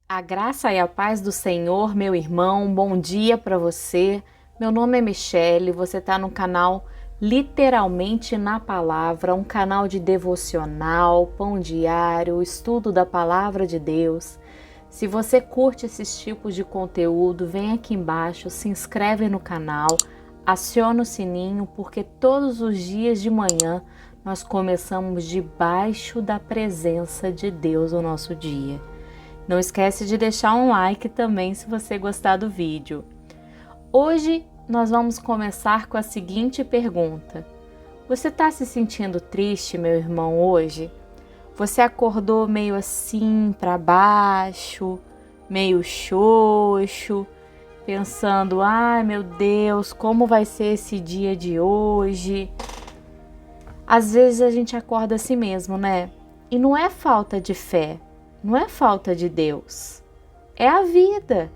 A graça e a paz do Senhor, meu irmão, bom dia para você. Meu nome é Michele, você está no canal Literalmente na Palavra, um canal de devocional, pão diário, estudo da Palavra de Deus. Se você curte esses tipos de conteúdo, vem aqui embaixo, se inscreve no canal, aciona o sininho, porque todos os dias de manhã nós começamos debaixo da presença de Deus o nosso dia. Não esquece de deixar um like também se você gostar do vídeo. Hoje nós vamos começar com a seguinte pergunta. Você está se sentindo triste, meu irmão, hoje? Você acordou meio assim para baixo, meio xoxo, pensando, ai meu Deus, como vai ser esse dia de hoje? Às vezes a gente acorda assim mesmo, né? E não é falta de fé. Não é falta de Deus, é a vida.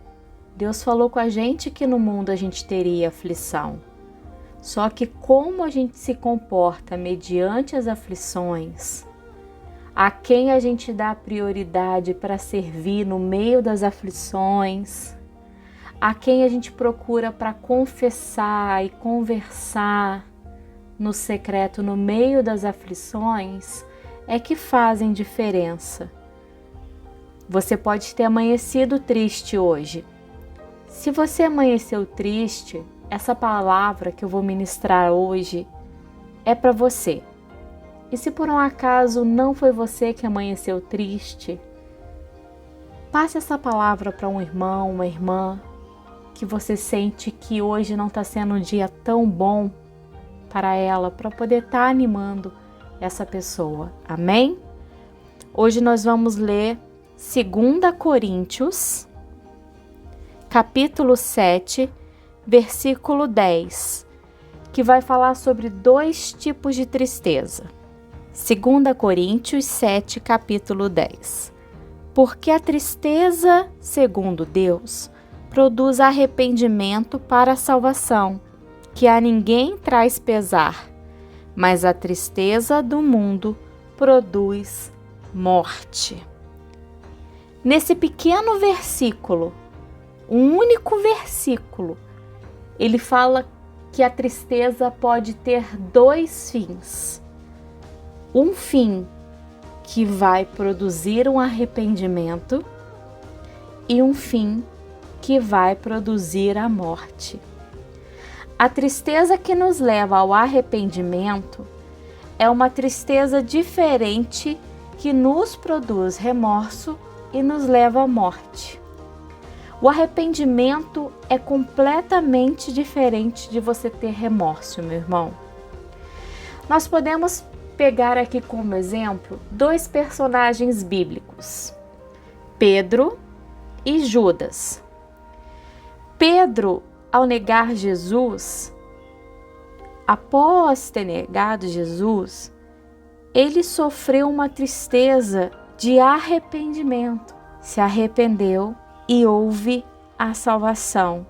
Deus falou com a gente que no mundo a gente teria aflição. Só que como a gente se comporta mediante as aflições, a quem a gente dá prioridade para servir no meio das aflições, a quem a gente procura para confessar e conversar no secreto no meio das aflições, é que fazem diferença. Você pode ter amanhecido triste hoje. Se você amanheceu triste, essa palavra que eu vou ministrar hoje é para você. E se por um acaso não foi você que amanheceu triste, passe essa palavra para um irmão, uma irmã, que você sente que hoje não está sendo um dia tão bom para ela, para poder estar animando essa pessoa. Amém? Hoje nós vamos ler 2 Coríntios, capítulo 7, versículo 10, que vai falar sobre dois tipos de tristeza. 2 Coríntios 7, capítulo 10. Porque a tristeza, segundo Deus, produz arrependimento para a salvação, que a ninguém traz pesar, mas a tristeza do mundo produz morte. Nesse pequeno versículo, um único versículo, ele fala que a tristeza pode ter dois fins. Um fim que vai produzir um arrependimento e um fim que vai produzir a morte. A tristeza que nos leva ao arrependimento é uma tristeza diferente que nos produz remorso e nos leva à morte. O arrependimento é completamente diferente de você ter remorso, meu irmão. Nós podemos pegar aqui como exemplo dois personagens bíblicos, Pedro e Judas. Pedro, ao negar Jesus, após ter negado Jesus, ele sofreu uma tristeza de arrependimento, se arrependeu e houve a salvação.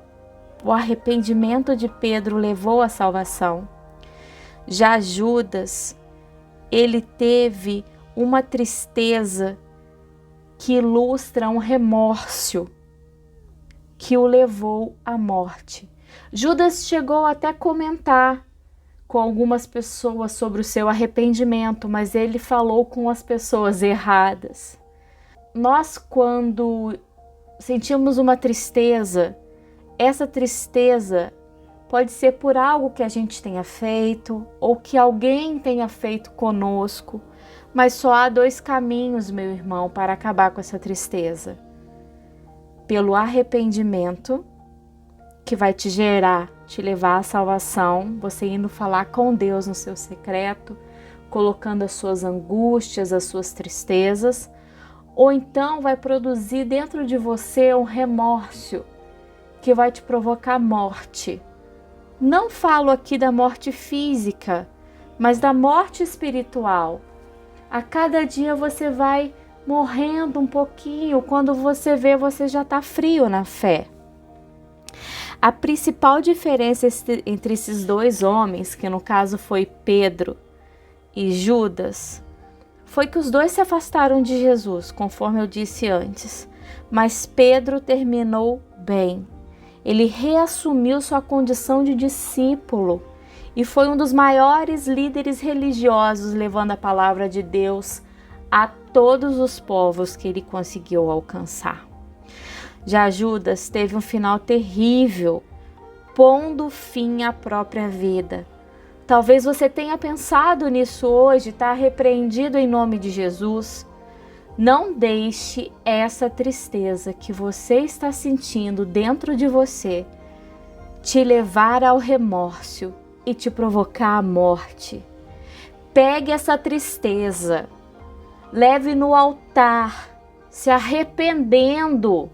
O arrependimento de Pedro levou à salvação. Já Judas, ele teve uma tristeza que ilustra um remorso que o levou à morte. Judas chegou até a comentar com algumas pessoas sobre o seu arrependimento, mas ele falou com as pessoas erradas. Nós, quando sentimos uma tristeza, essa tristeza pode ser por algo que a gente tenha feito ou que alguém tenha feito conosco, mas só há dois caminhos, meu irmão, para acabar com essa tristeza. Pelo arrependimento, que vai te levar à salvação, você indo falar com Deus no seu secreto, colocando as suas angústias, as suas tristezas, ou então vai produzir dentro de você um remorso que vai te provocar morte. Não falo aqui da morte física, mas da morte espiritual. A cada dia você vai morrendo um pouquinho, quando você vê, você já está frio na fé. A principal diferença entre esses dois homens, que no caso foi Pedro e Judas, foi que os dois se afastaram de Jesus, conforme eu disse antes. Mas Pedro terminou bem. Ele reassumiu sua condição de discípulo e foi um dos maiores líderes religiosos, levando a palavra de Deus a todos os povos que ele conseguiu alcançar. Já Judas teve um final terrível, pondo fim à própria vida. Talvez você tenha pensado nisso hoje, está repreendido em nome de Jesus. Não deixe essa tristeza que você está sentindo dentro de você te levar ao remorso e te provocar a morte. Pegue essa tristeza, leve no altar, se arrependendo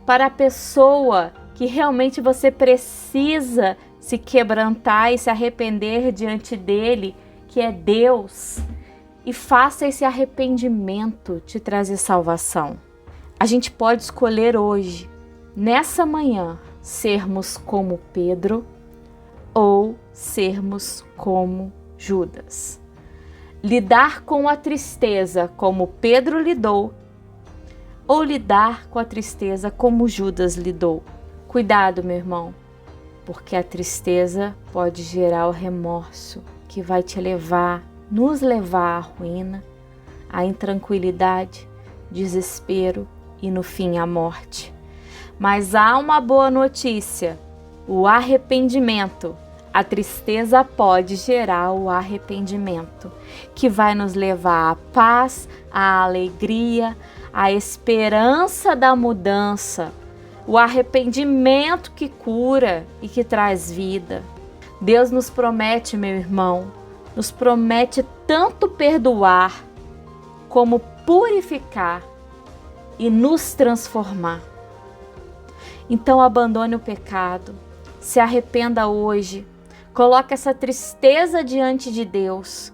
para a pessoa que realmente você precisa se quebrantar e se arrepender diante dele, que é Deus. E faça esse arrependimento te trazer salvação. A gente pode escolher hoje, nessa manhã, sermos como Pedro ou sermos como Judas. Lidar com a tristeza como Pedro lidou ou lidar com a tristeza como Judas lidou. Cuidado, meu irmão, porque a tristeza pode gerar o remorso que vai te levar, nos levar à ruína, à intranquilidade, desespero e no fim à morte. Mas há uma boa notícia: o arrependimento. A tristeza pode gerar o arrependimento, que vai nos levar à paz, à alegria, à esperança da mudança, o arrependimento que cura e que traz vida. Deus nos promete, meu irmão, nos promete tanto perdoar como purificar e nos transformar. Então abandone o pecado, se arrependa hoje, coloque essa tristeza diante de Deus,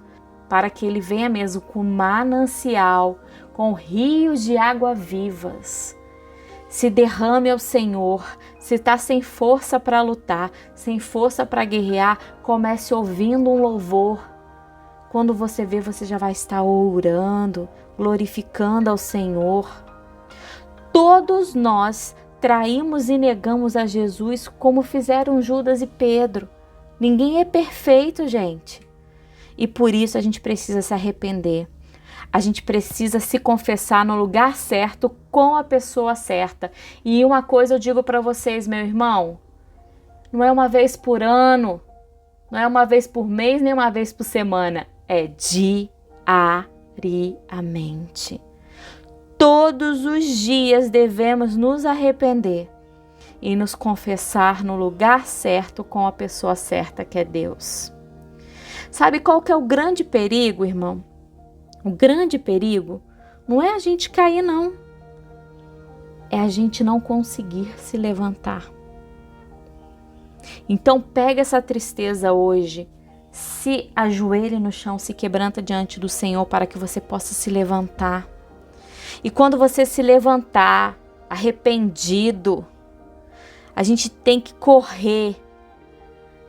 para que Ele venha mesmo com manancial, com rios de água vivas. Se derrame ao Senhor. Se está sem força para lutar, sem força para guerrear, comece ouvindo um louvor. Quando você vê, você já vai estar orando, glorificando ao Senhor. Todos nós traímos e negamos a Jesus como fizeram Judas e Pedro. Ninguém é perfeito, gente. E por isso a gente precisa se arrepender. A gente precisa se confessar no lugar certo, com a pessoa certa. E uma coisa eu digo para vocês, meu irmão, não é uma vez por ano, não é uma vez por mês, nem uma vez por semana. É diariamente. Todos os dias devemos nos arrepender e nos confessar no lugar certo com a pessoa certa, que é Deus. Sabe qual que é o grande perigo, irmão? O grande perigo não é a gente cair, não. É a gente não conseguir se levantar. Então pega essa tristeza hoje, se ajoelhe no chão, se quebranta diante do Senhor para que você possa se levantar. E quando você se levantar, arrependido, a gente tem que correr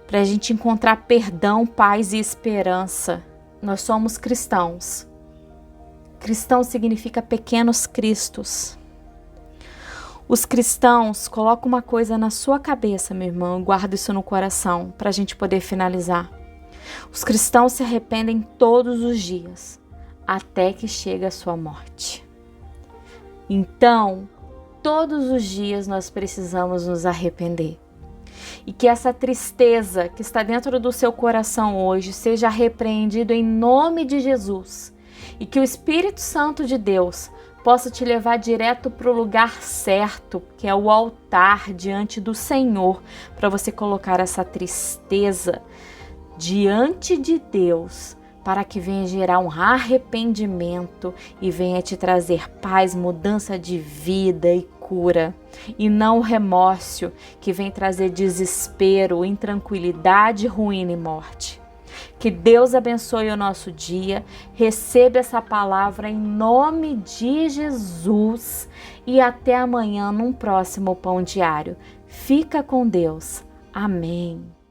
para a gente encontrar perdão, paz e esperança. Nós somos cristãos. Cristão significa pequenos cristos. Os cristãos, coloca uma coisa na sua cabeça, meu irmão, guarda isso no coração para a gente poder finalizar. Os cristãos se arrependem todos os dias, até que chega a sua morte. Então, todos os dias nós precisamos nos arrepender. E que essa tristeza que está dentro do seu coração hoje seja repreendido em nome de Jesus. E que o Espírito Santo de Deus possa te levar direto para o lugar certo, que é o altar diante do Senhor, para você colocar essa tristeza diante de Deus, para que venha gerar um arrependimento e venha te trazer paz, mudança de vida e cura, e não o remorso que vem trazer desespero, intranquilidade, ruína e morte. Que Deus abençoe o nosso dia, receba essa palavra em nome de Jesus e até amanhã num próximo Pão Diário. Fica com Deus. Amém.